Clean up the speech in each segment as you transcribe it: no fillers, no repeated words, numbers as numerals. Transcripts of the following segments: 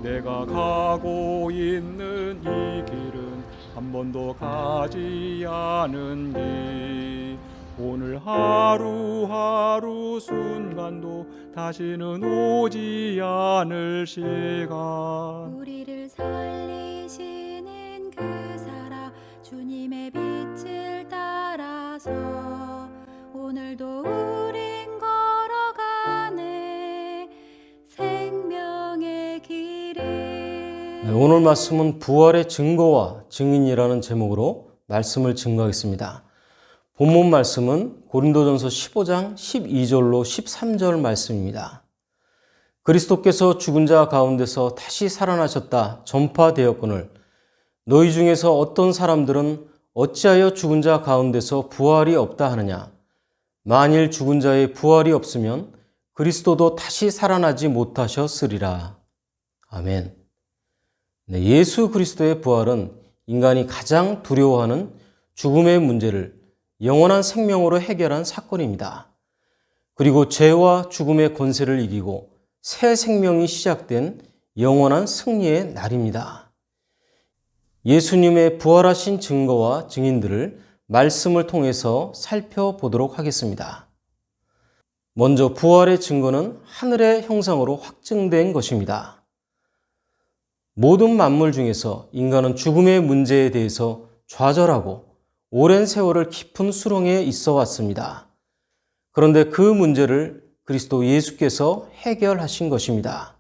내가 가고 있는 이 길은 한 번도 가지 않은 길. 오늘 하루하루 순간도 다시는 오지 않을 시간. 우리를 살리시는 그 사랑 주님의 빛을 따라서 오늘도 우린 걸어가네 생명의 길을. 오늘 말씀은 부활의 증거와 증인이라는 제목으로 말씀을 증거하겠습니다. 본문 말씀은 고린도전서 15장 12절로 13절 말씀입니다. 그리스도께서 죽은 자 가운데서 다시 살아나셨다 전파되었거늘 너희 중에서 어떤 사람들은 어찌하여 죽은 자 가운데서 부활이 없다 하느냐. 만일 죽은 자의 부활이 없으면 그리스도도 다시 살아나지 못하셨으리라. 아멘. 네, 예수 그리스도의 부활은 인간이 가장 두려워하는 죽음의 문제를 영원한 생명으로 해결한 사건입니다. 그리고 죄와 죽음의 권세를 이기고 새 생명이 시작된 영원한 승리의 날입니다. 예수님의 부활하신 증거와 증인들을 말씀을 통해서 살펴보도록 하겠습니다. 먼저 부활의 증거는 하늘의 형상으로 확증된 것입니다. 모든 만물 중에서 인간은 죽음의 문제에 대해서 좌절하고 오랜 세월을 깊은 수렁에 있어 왔습니다. 그런데 그 문제를 그리스도 예수께서 해결하신 것입니다.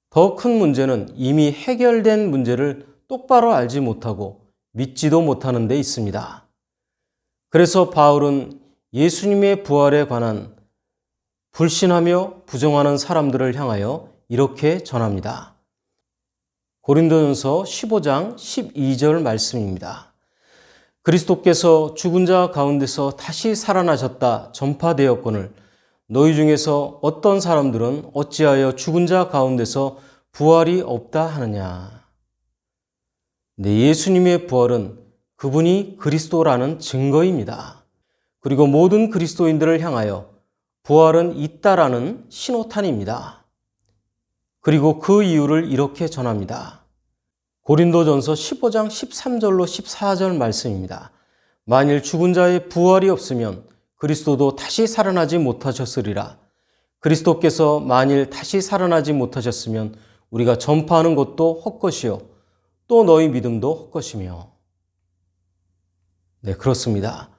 더 큰 문제는 이미 해결된 문제를 똑바로 알지 못하고 믿지도 못하는 데 있습니다. 그래서 바울은 예수님의 부활에 관한 불신하며 부정하는 사람들을 향하여 이렇게 전합니다. 고린도전서 15장 12절 말씀입니다. 그리스도께서 죽은 자 가운데서 다시 살아나셨다 전파되었거늘 너희 중에서 어떤 사람들은 어찌하여 죽은 자 가운데서 부활이 없다 하느냐. 네, 예수님의 부활은 그분이 그리스도라는 증거입니다. 그리고 모든 그리스도인들을 향하여 부활은 있다라는 신호탄입니다. 그리고 그 이유를 이렇게 전합니다. 고린도전서 15장 13절로 14절 말씀입니다. 만일 죽은 자의 부활이 없으면 그리스도도 다시 살아나지 못하셨으리라. 그리스도께서 만일 다시 살아나지 못하셨으면 우리가 전파하는 것도 헛것이요 또 너희 믿음도 헛것이며. 네, 그렇습니다.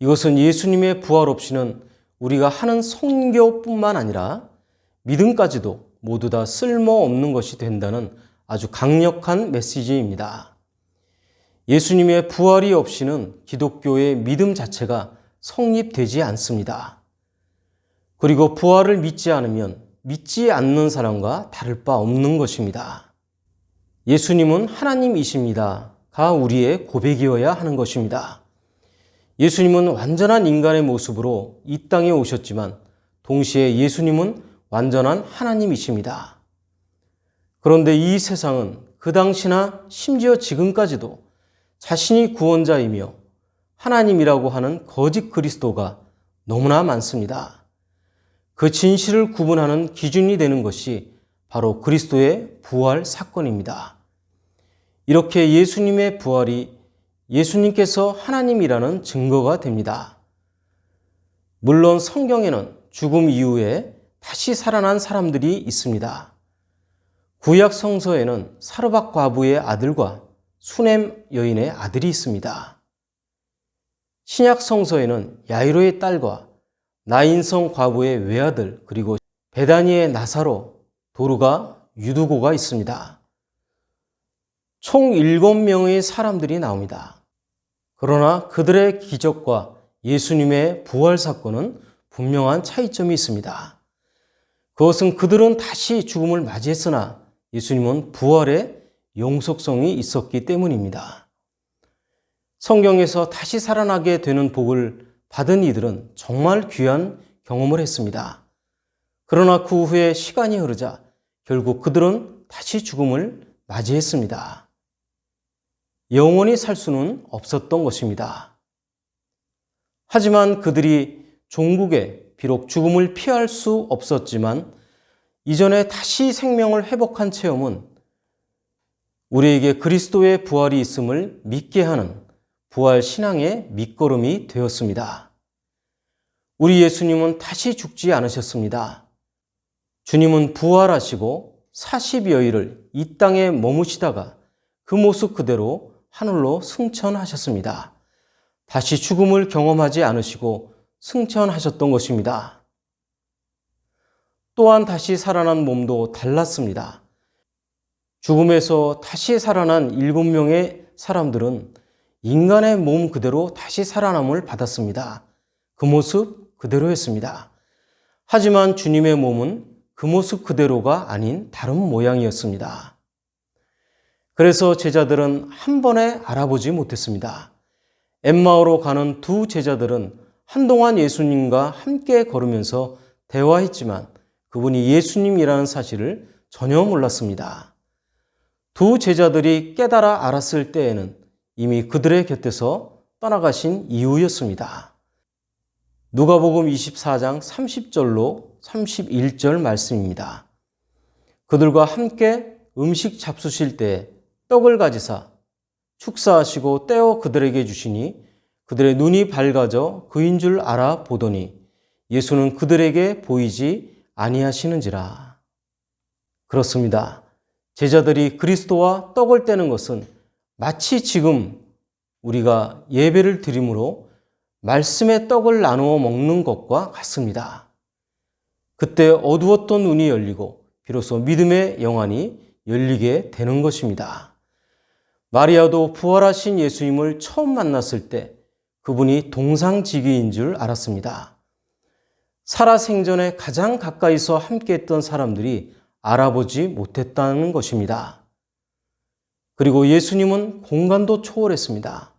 이것은 예수님의 부활 없이는 우리가 하는 선교뿐만 아니라 믿음까지도 모두 다 쓸모없는 것이 된다는 아주 강력한 메시지입니다. 예수님의 부활이 없이는 기독교의 믿음 자체가 성립되지 않습니다. 그리고 부활을 믿지 않으면 믿지 않는 사람과 다를 바 없는 것입니다. 예수님은 하나님이십니다가 우리의 고백이어야 하는 것입니다. 예수님은 완전한 인간의 모습으로 이 땅에 오셨지만 동시에 예수님은 완전한 하나님이십니다. 그런데 이 세상은 그 당시나 심지어 지금까지도 자신이 구원자이며 하나님이라고 하는 거짓 그리스도가 너무나 많습니다. 그 진실을 구분하는 기준이 되는 것이 바로 그리스도의 부활 사건입니다. 이렇게 예수님의 부활이 예수님께서 하나님이라는 증거가 됩니다. 물론 성경에는 죽음 이후에 다시 살아난 사람들이 있습니다. 구약 성서에는 사르밧 과부의 아들과 수넴 여인의 아들이 있습니다. 신약 성서에는 야이로의 딸과 나인성 과부의 외아들 그리고 베다니의 나사로, 도르가, 유두고가 있습니다. 총 7명의 사람들이 나옵니다. 그러나 그들의 기적과 예수님의 부활 사건은 분명한 차이점이 있습니다. 그것은 그들은 다시 죽음을 맞이했으나 예수님은 부활의 영속성이 있었기 때문입니다. 성경에서 다시 살아나게 되는 복을 받은 이들은 정말 귀한 경험을 했습니다. 그러나 그 후에 시간이 흐르자 결국 그들은 다시 죽음을 맞이했습니다. 영원히 살 수는 없었던 것입니다. 하지만 그들이 종국에 비록 죽음을 피할 수 없었지만 이전에 다시 생명을 회복한 체험은 우리에게 그리스도의 부활이 있음을 믿게 하는 부활 신앙의 밑거름이 되었습니다. 우리 예수님은 다시 죽지 않으셨습니다. 주님은 부활하시고 40여일을 이 땅에 머무시다가 그 모습 그대로 하늘로 승천하셨습니다. 다시 죽음을 경험하지 않으시고 승천하셨던 것입니다. 또한 다시 살아난 몸도 달랐습니다. 죽음에서 다시 살아난 7명의 사람들은 인간의 몸 그대로 다시 살아남을 받았습니다. 그 모습 그대로였습니다. 하지만 주님의 몸은 그 모습 그대로가 아닌 다른 모양이었습니다. 그래서 제자들은 한 번에 알아보지 못했습니다. 엠마오로 가는 두 제자들은 한동안 예수님과 함께 걸으면서 대화했지만 그분이 예수님이라는 사실을 전혀 몰랐습니다. 두 제자들이 깨달아 알았을 때에는 이미 그들의 곁에서 떠나가신 이후였습니다. 누가복음 24장 30절로 31절 말씀입니다. 그들과 함께 음식 잡수실 때 떡을 가지사 축사하시고 떼어 그들에게 주시니 그들의 눈이 밝아져 그인 줄 알아보더니 예수는 그들에게 보이지 아니하시는지라. 그렇습니다. 제자들이 그리스도와 떡을 떼는 것은 마치 지금 우리가 예배를 드림으로 말씀의 떡을 나누어 먹는 것과 같습니다. 그때 어두웠던 눈이 열리고 비로소 믿음의 영안이 열리게 되는 것입니다. 마리아도 부활하신 예수님을 처음 만났을 때 그분이 동상지기인 줄 알았습니다. 살아생전에 가장 가까이서 함께했던 사람들이 알아보지 못했다는 것입니다. 그리고 예수님은 공간도 초월했습니다.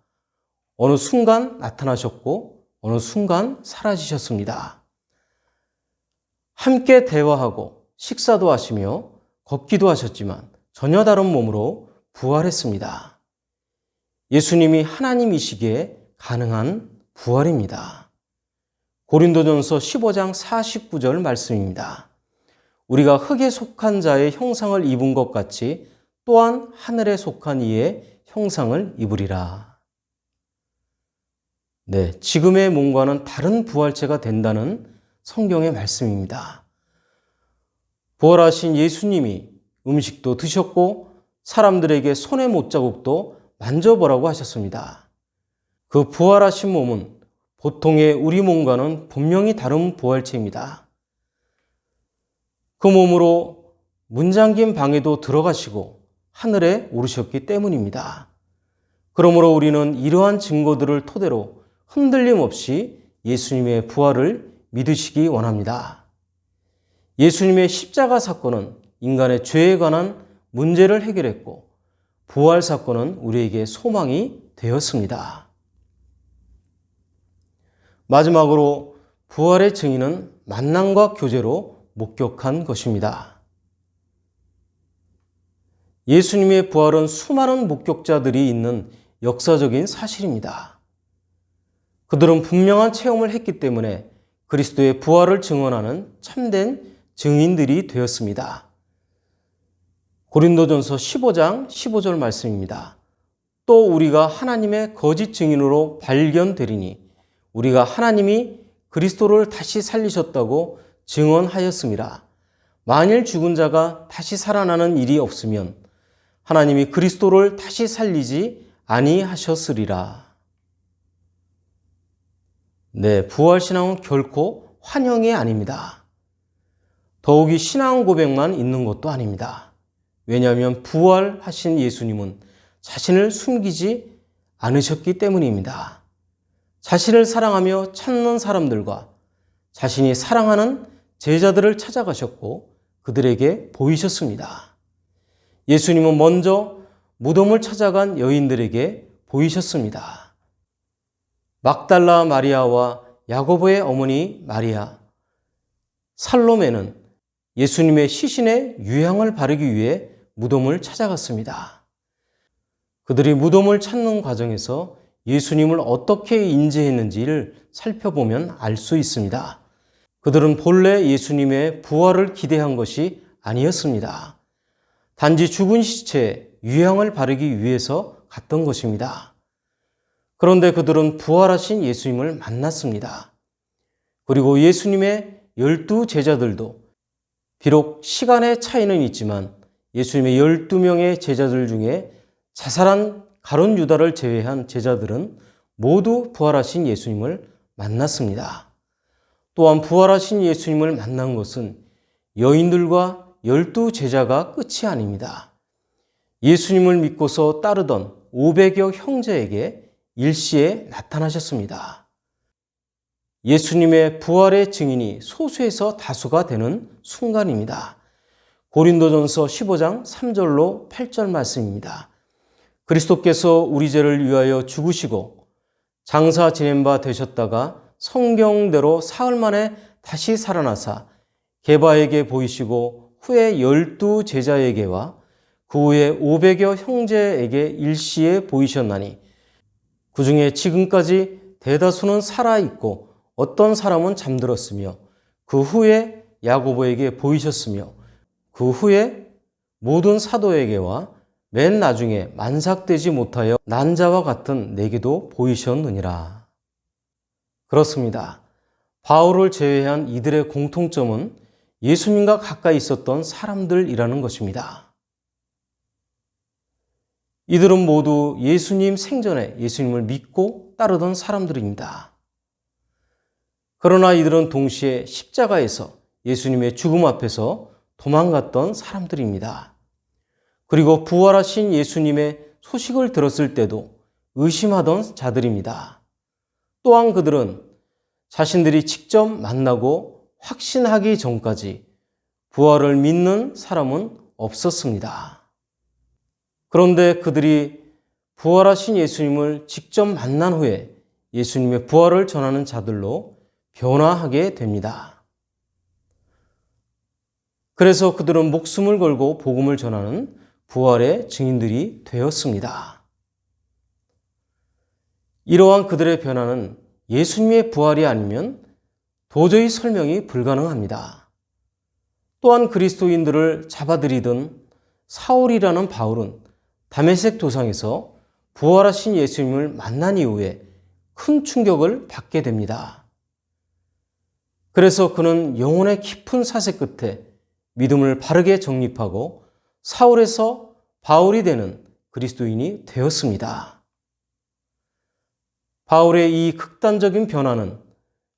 어느 순간 나타나셨고 어느 순간 사라지셨습니다. 함께 대화하고 식사도 하시며 걷기도 하셨지만 전혀 다른 몸으로 부활했습니다. 예수님이 하나님이시기에 가능한 부활입니다. 고린도전서 15장 49절 말씀입니다. 우리가 흙에 속한 자의 형상을 입은 것 같이 또한 하늘에 속한 이의 형상을 입으리라. 네, 지금의 몸과는 다른 부활체가 된다는 성경의 말씀입니다. 부활하신 예수님이 음식도 드셨고 사람들에게 손의 못자국도 만져보라고 하셨습니다. 그 부활하신 몸은 보통의 우리 몸과는 분명히 다른 부활체입니다. 그 몸으로 문 잠긴 방에도 들어가시고 하늘에 오르셨기 때문입니다. 그러므로 우리는 이러한 증거들을 토대로 흔들림 없이 예수님의 부활을 믿으시기 원합니다. 예수님의 십자가 사건은 인간의 죄에 관한 문제를 해결했고 부활 사건은 우리에게 소망이 되었습니다. 마지막으로 부활의 증인은 만남과 교제로 목격한 것입니다. 예수님의 부활은 수많은 목격자들이 있는 역사적인 사실입니다. 그들은 분명한 체험을 했기 때문에 그리스도의 부활을 증언하는 참된 증인들이 되었습니다. 고린도전서 15장 15절 말씀입니다. 또 우리가 하나님의 거짓 증인으로 발견되리니 우리가 하나님이 그리스도를 다시 살리셨다고 증언하였음이라. 만일 죽은 자가 다시 살아나는 일이 없으면 하나님이 그리스도를 다시 살리지 아니하셨으리라. 네, 부활신앙은 결코 환영이 아닙니다. 더욱이 신앙 고백만 있는 것도 아닙니다. 왜냐하면 부활하신 예수님은 자신을 숨기지 않으셨기 때문입니다. 자신을 사랑하며 찾는 사람들과 자신이 사랑하는 제자들을 찾아가셨고 그들에게 보이셨습니다. 예수님은 먼저 무덤을 찾아간 여인들에게 보이셨습니다. 막달라 마리아와 야고보의 어머니 마리아, 살로메는 예수님의 시신에 유향을 바르기 위해 무덤을 찾아갔습니다. 그들이 무덤을 찾는 과정에서 예수님을 어떻게 인지했는지를 살펴보면 알 수 있습니다. 그들은 본래 예수님의 부활을 기대한 것이 아니었습니다. 단지 죽은 시체에 유향을 바르기 위해서 갔던 것입니다. 그런데 그들은 부활하신 예수님을 만났습니다. 그리고 예수님의 12 제자들도 비록 시간의 차이는 있지만 예수님의 12명의 제자들 중에 자살한 가룟 유다를 제외한 제자들은 모두 부활하신 예수님을 만났습니다. 또한 부활하신 예수님을 만난 것은 여인들과 12 제자가 끝이 아닙니다. 예수님을 믿고서 따르던 500여 형제에게 일시에 나타나셨습니다. 예수님의 부활의 증인이 소수에서 다수가 되는 순간입니다. 고린도전서 15장 3절로 8절 말씀입니다. 그리스도께서 우리 죄를 위하여 죽으시고 장사 지낸 바 되셨다가 성경대로 사흘 만에 다시 살아나사 게바에게 보이시고 후에 12 제자에게와 그 후에 500여 형제에게 일시에 보이셨나니 그 중에 지금까지 대다수는 살아있고 어떤 사람은 잠들었으며 그 후에 야고보에게 보이셨으며 그 후에 모든 사도에게와 맨 나중에 만삭되지 못하여 난 자와 같은 내게도 보이셨느니라. 그렇습니다. 바울을 제외한 이들의 공통점은 예수님과 가까이 있었던 사람들이라는 것입니다. 이들은 모두 예수님 생전에 예수님을 믿고 따르던 사람들입니다. 그러나 이들은 동시에 십자가에서 예수님의 죽음 앞에서 도망갔던 사람들입니다. 그리고 부활하신 예수님의 소식을 들었을 때도 의심하던 자들입니다. 또한 그들은 자신들이 직접 만나고 확신하기 전까지 부활을 믿는 사람은 없었습니다. 그런데 그들이 부활하신 예수님을 직접 만난 후에 예수님의 부활을 전하는 자들로 변화하게 됩니다. 그래서 그들은 목숨을 걸고 복음을 전하는 부활의 증인들이 되었습니다. 이러한 그들의 변화는 예수님의 부활이 아니면 도저히 설명이 불가능합니다. 또한 그리스도인들을 잡아들이던 사울이라는 바울은 다메섹 도상에서 부활하신 예수님을 만난 이후에 큰 충격을 받게 됩니다. 그래서 그는 영혼의 깊은 사색 끝에 믿음을 바르게 정립하고 사울에서 바울이 되는 그리스도인이 되었습니다. 바울의 이 극단적인 변화는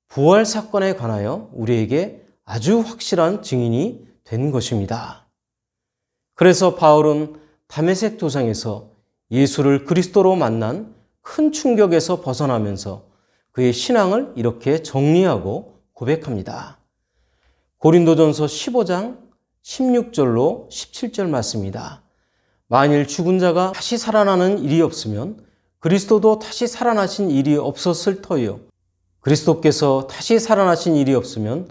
부활 사건에 관하여 우리에게 아주 확실한 증인이 된 것입니다. 그래서 바울은 다메섹 도상에서 예수를 그리스도로 만난 큰 충격에서 벗어나면서 그의 신앙을 이렇게 정리하고 고백합니다. 고린도전서 15장 16절로 17절 말씀입니다. 만일 죽은 자가 다시 살아나는 일이 없으면 그리스도도 다시 살아나신 일이 없었을 터이요. 그리스도께서 다시 살아나신 일이 없으면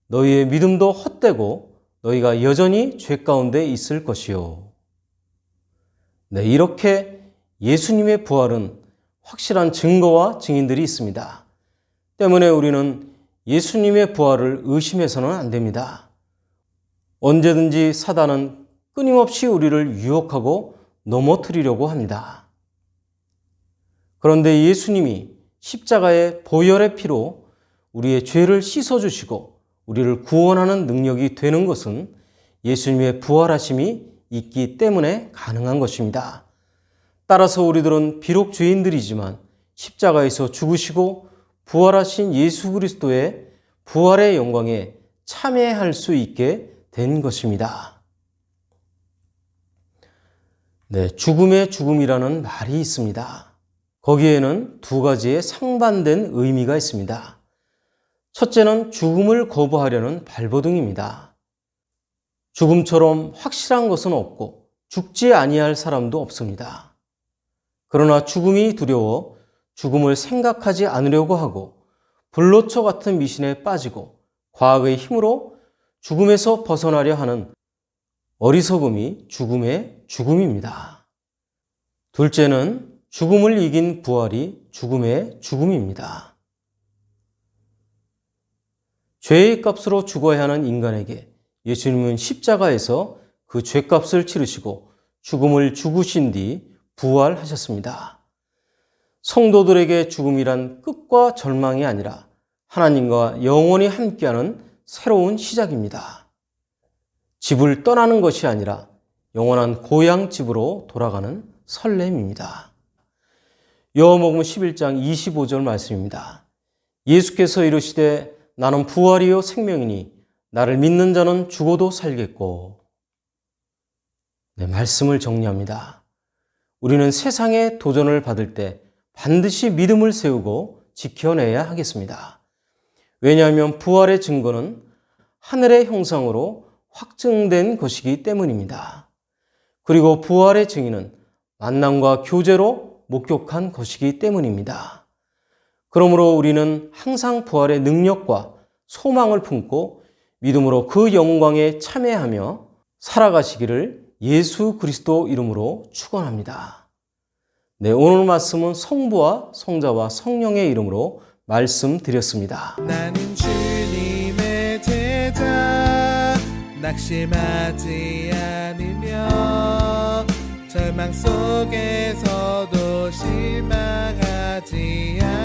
너희의 믿음도 헛되고 너희가 여전히 죄 가운데 있을 것이요. 네, 이렇게 예수님의 부활은 확실한 증거와 증인들이 있습니다. 때문에 우리는 예수님의 부활을 의심해서는 안 됩니다. 언제든지 사단은 끊임없이 우리를 유혹하고 넘어뜨리려고 합니다. 그런데 예수님이 십자가의 보혈의 피로 우리의 죄를 씻어주시고 우리를 구원하는 능력이 되는 것은 예수님의 부활하심이 있기 때문에 가능한 것입니다. 따라서 우리들은 비록 죄인들이지만 십자가에서 죽으시고 부활하신 예수 그리스도의 부활의 영광에 참여할 수 있게 된 것입니다. 네, 죽음의 죽음이라는 말이 있습니다. 거기에는 두 가지의 상반된 의미가 있습니다. 첫째는 죽음을 거부하려는 발버둥입니다. 죽음처럼 확실한 것은 없고 죽지 아니할 사람도 없습니다. 그러나 죽음이 두려워 죽음을 생각하지 않으려고 하고 불로초 같은 미신에 빠지고 과학의 힘으로 죽음에서 벗어나려 하는 어리석음이 죽음의 죽음입니다. 둘째는 죽음을 이긴 부활이 죽음의 죽음입니다. 죄의 값으로 죽어야 하는 인간에게 예수님은 십자가에서 그 죄값을 치르시고 죽음을 죽으신 뒤 부활하셨습니다. 성도들에게 죽음이란 끝과 절망이 아니라 하나님과 영원히 함께하는 새로운 시작입니다. 집을 떠나는 것이 아니라 영원한 고향 집으로 돌아가는 설렘입니다. 요한복음 11장 25절 말씀입니다. 예수께서 이르시되 나는 부활이요 생명이니 나를 믿는 자는 죽어도 살겠고. 네, 말씀을 정리합니다. 우리는 세상의 도전을 받을 때 반드시 믿음을 세우고 지켜내야 하겠습니다. 왜냐하면 부활의 증거는 하늘의 형상으로 확증된 것이기 때문입니다. 그리고 부활의 증인은 만남과 교제로 목격한 것이기 때문입니다. 그러므로 우리는 항상 부활의 능력과 소망을 품고 믿음으로 그 영광에 참여하며 살아가시기를 예수 그리스도 이름으로 축원합니다. 네, 오늘 말씀은 성부와 성자와 성령의 이름으로 말씀드렸습니다. 나는 주님의 제자 낙심하지 않으며 절망 속에서도 실망하지 않으며